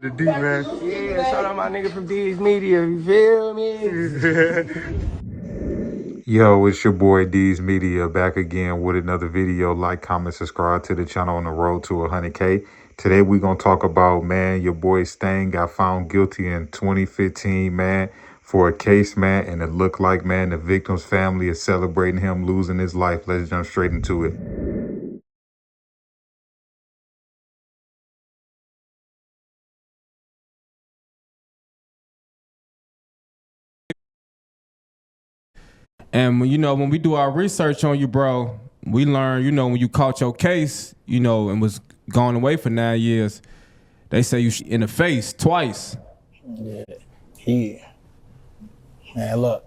The D, man. Yeah, shout out my nigga from D's Media, you feel me? Yo, it's your boy D's Media back again with another video. Like, comment, subscribe to the channel on the road to 100K. Today we're going to talk about, man, your boy Stain got found guilty in 2015, man, for a case, man, and it looked like, man, the victim's family is celebrating him losing his life. Let's jump straight into it. And when we do our research on you, bro, we learn, when you caught your case, and was gone away for 9 years, they say you in the face twice. Yeah. Man, look,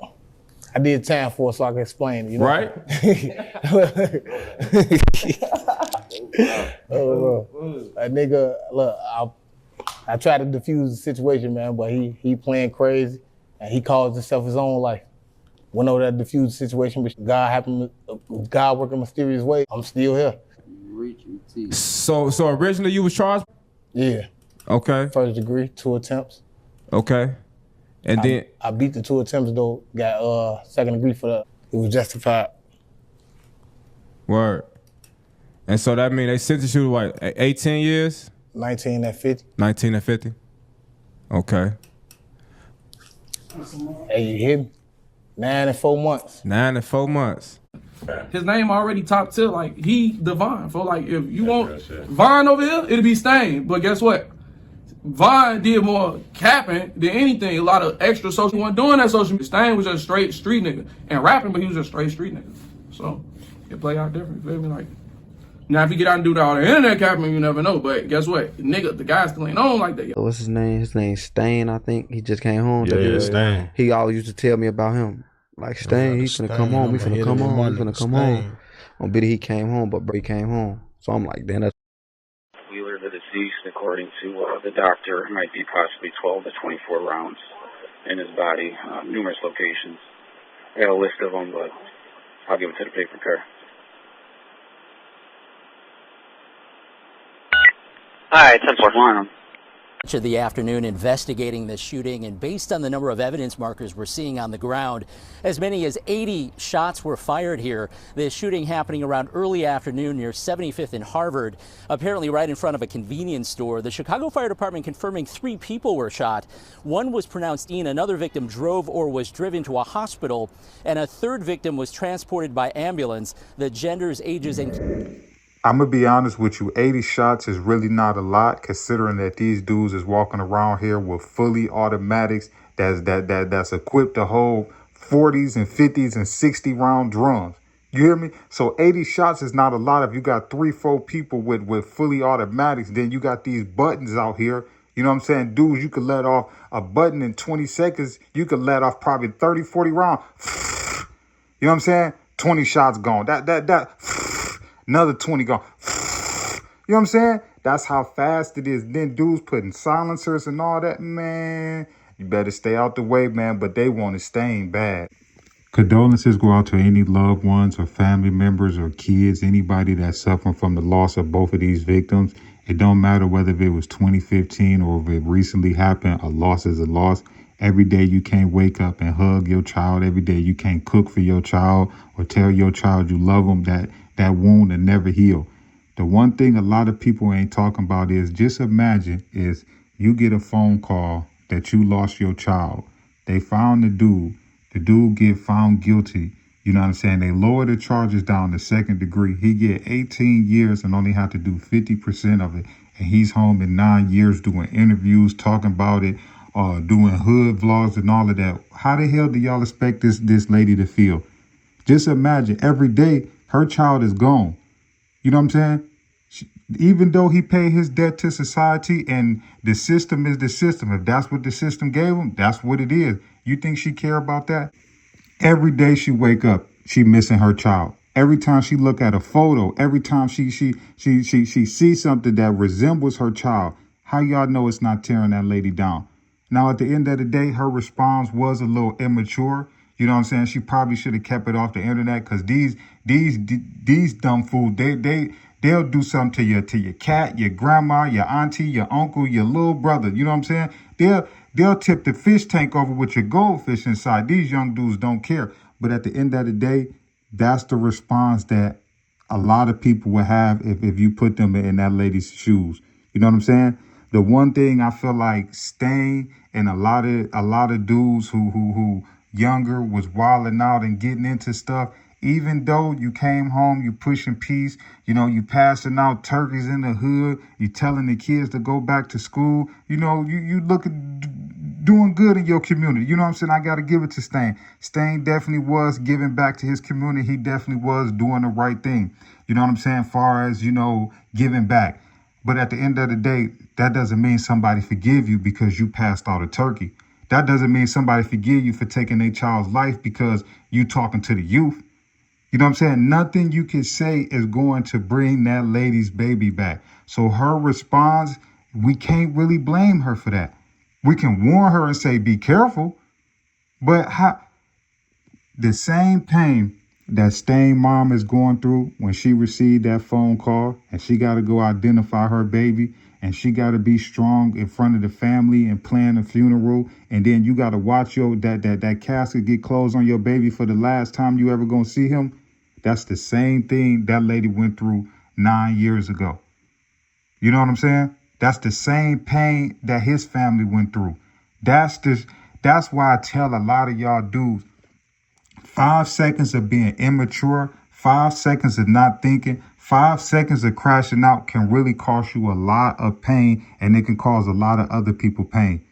I did time for it so I can explain it, you know? Right? A nigga, look, I tried to defuse the situation, man, but he playing crazy and he caused himself his own life. Went over that diffused situation, but God working mysterious way. I'm still here. So originally you was charged? Yeah. Okay. First degree, 2 attempts. Okay. And then I beat the 2 attempts though, got second degree for that. It was justified. Word. And so that mean they sentenced you to what, 18 years? 19 at 50. 19 and 50? Okay. Hey, you hear me? 9 and 4 months. 9 and 4 months. His name already top tier. Like, he Devon. For like, if you want Vaughn over here, it'll be Stain. But guess what? Vaughn did more capping than anything. A lot of extra social. He wasn't doing that social media. Stain was just straight street nigga. And rapping, but he was just straight street nigga. So, it play out different. You feel me? Like, now if you get out and do all the internet capping, you never know. But guess what? Nigga, the guy still ain't on like that. What's his name? His name's Stain, I think. He just came home. Yeah, Stain. He always used to tell me about him. Like, Stain, he's finna come home. He's finna come home. He's finna come home. On Biddy, he came home, but he came home. So I'm like, damn, that's... Wheeler, the deceased, according to the doctor, might be possibly 12 to 24 rounds in his body, numerous locations. I got a list of them, but I'll give it to the paper car. Hi, 10-4. Of the afternoon investigating this shooting, and based on the number of evidence markers we're seeing on the ground, as many as 80 shots were fired here. This shooting happening around early afternoon near 75th and Harvard, apparently right in front of a convenience store. The Chicago Fire Department confirming 3 people were shot. One was pronounced Dean, another victim drove or was driven to a hospital, and a third victim was transported by ambulance. The genders, ages, and... I'm going to be honest with you, 80 shots is really not a lot considering that these dudes is walking around here with fully automatics that's equipped to hold 40s and 50s and 60 round drums. You hear me? So 80 shots is not a lot. If you got 3-4 people with fully automatics, then you got these buttons out here. You know what I'm saying? Dudes, you could let off a button in 20 seconds. You could let off probably 30, 40 rounds. You know what I'm saying? 20 shots gone. Another 20 gone. You know what I'm saying? That's how fast it is. Then dudes putting silencers and all that, man. You better stay out the way, man. But they want to stain bad. Condolences go out to any loved ones or family members or kids, anybody that's suffering from the loss of both of these victims. It don't matter whether it was 2015 or if it recently happened. A loss is a loss. Every day you can't wake up and hug your child. Every day you can't cook for your child or tell your child you love them. That wound will never heal. The one thing a lot of people ain't talking about is, just imagine is you get a phone call that you lost your child. They found the dude. The dude get found guilty. You know what I'm saying? They lower the charges down to second degree. He get 18 years and only have to do 50% of it. And he's home in 9 years doing interviews, talking about it, doing hood vlogs and all of that. How the hell do y'all expect this lady to feel? Just imagine every day her child is gone. You know what I'm saying? Even though he paid his debt to society and the system is the system. If that's what the system gave him, that's what it is. You think she care about that? Every day she wake up, she missing her child. Every time she look at a photo, every time she sees something that resembles her child, how y'all know it's not tearing that lady down? Now, at the end of the day, her response was a little immature. You know what I'm saying? She probably should have kept it off the internet, because these dumb fools, They'll do something to your cat, your grandma, your auntie, your uncle, your little brother. You know what I'm saying? They'll tip the fish tank over with your goldfish inside. These young dudes don't care. But at the end of the day, that's the response that a lot of people will have if you put them in that lady's shoes. You know what I'm saying? The one thing I feel like Stain and a lot of dudes who younger was wilding out and getting into stuff. Even though you came home, you pushing peace, you know, you passing out turkeys in the hood, you telling the kids to go back to school, you know, you look at doing good in your community. You know what I'm saying? I got to give it to Stain. Stain definitely was giving back to his community. He definitely was doing the right thing. You know what I'm saying? Far as, you know, giving back. But at the end of the day, that doesn't mean somebody forgive you because you passed out a turkey. That doesn't mean somebody forgive you for taking their child's life because you talking to the youth. You know what I'm saying? Nothing you can say is going to bring that lady's baby back. So her response, we can't really blame her for that. We can warn her and say, be careful. But the same pain that Stain mom is going through when she received that phone call and she got to go identify her baby and she got to be strong in front of the family and plan a funeral. And then you got to watch that casket get closed on your baby for the last time you ever going to see him. That's the same thing that lady went through 9 years ago. You know what I'm saying? That's the same pain that his family went through. That's why I tell a lot of y'all dudes, 5 seconds of being immature, 5 seconds of not thinking, 5 seconds of crashing out can really cost you a lot of pain, and it can cause a lot of other people pain.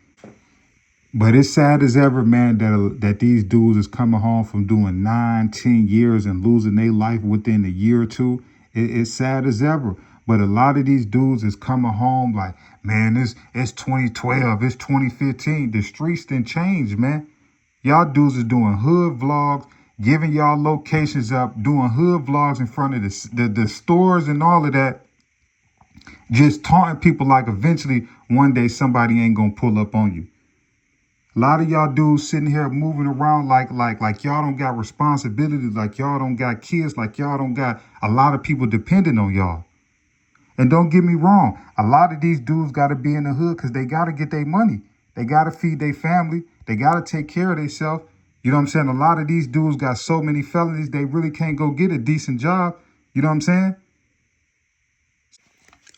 But it's sad as ever, man, that these dudes is coming home from doing 9, 10 years and losing their life within a year or two. It's sad as ever. But a lot of these dudes is coming home like, man, it's 2012, it's 2015. The streets done changed, man. Y'all dudes is doing hood vlogs, giving y'all locations up, doing hood vlogs in front of the stores and all of that. Just taunting people like eventually one day somebody ain't gonna pull up on you. A lot of y'all dudes sitting here moving around like y'all don't got responsibilities, like y'all don't got kids, like y'all don't got a lot of people depending on y'all. And don't get me wrong, a lot of these dudes got to be in the hood because they got to get their money. They got to feed their family. They got to take care of themselves. You know what I'm saying? A lot of these dudes got so many felonies, they really can't go get a decent job. You know what I'm saying?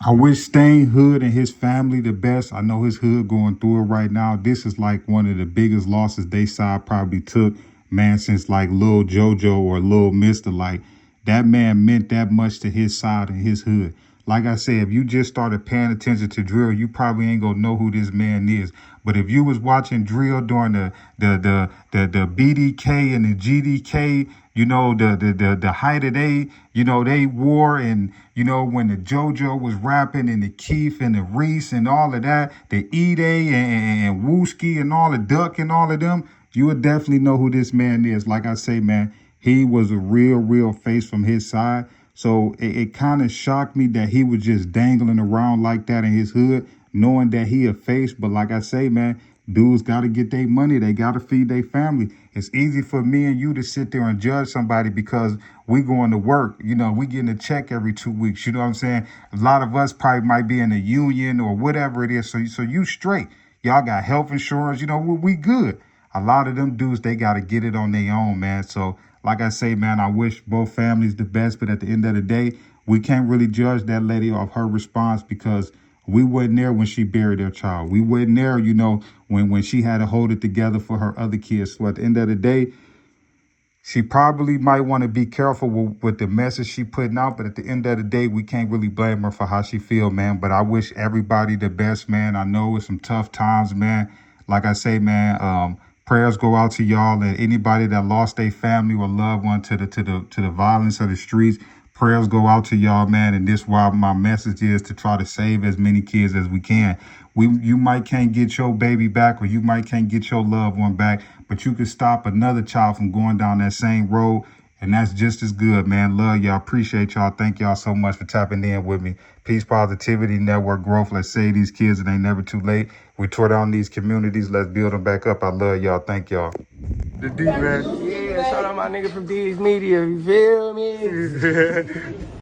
I wish Stain hood and his family the best. I know his hood going through it right now. This is like one of the biggest losses they side probably took, man, since like Lil JoJo or Lil Mr. Like that man meant that much to his side and his hood. Like I said, if you just started paying attention to drill, you probably ain't gonna know who this man is. But if you was watching drill during the BDK and the GDK, you know, the height of they war, and you know when the JoJo was rapping and the Keith and the Reese and all of that, the E-Day and Wooski and all the Duck and all of them, you would definitely know who this man is. Like I say, man, he was a real face from his side. So it kind of shocked me that he was just dangling around like that in his hood, knowing that he a face. But like I say, man, dudes got to get their money. They got to feed their family. It's easy for me and you to sit there and judge somebody because we going to work. You know, we getting a check every 2 weeks. You know what I'm saying? A lot of us probably might be in a union or whatever it is. So you straight. Y'all got health insurance. You know, we good. A lot of them dudes, they got to get it on their own, man. So like I say, man, I wish both families the best. But at the end of the day, we can't really judge that lady off her response because we wasn't there when she buried their child. We wasn't there, you know, when she had to hold it together for her other kids. So at the end of the day, she probably might want to be careful with the message she putting out. But at the end of the day, we can't really blame her for how she feel, man. But I wish everybody the best, man. I know it's some tough times, man. Like I say, man, prayers go out to y'all and anybody that lost their family or loved one to the violence of the streets. Prayers go out to y'all, man. And this why my message is to try to save as many kids as we can. You might can't get your baby back or you might can't get your loved one back, but you can stop another child from going down that same road. And that's just as good, man. Love y'all. Appreciate y'all. Thank y'all so much for tapping in with me. Peace, positivity, network growth. Let's save these kids. It ain't never too late. We tore down these communities. Let's build them back up. I love y'all. Thank y'all. The D, man. Yeah, shout out my nigga from D's Media. You feel me?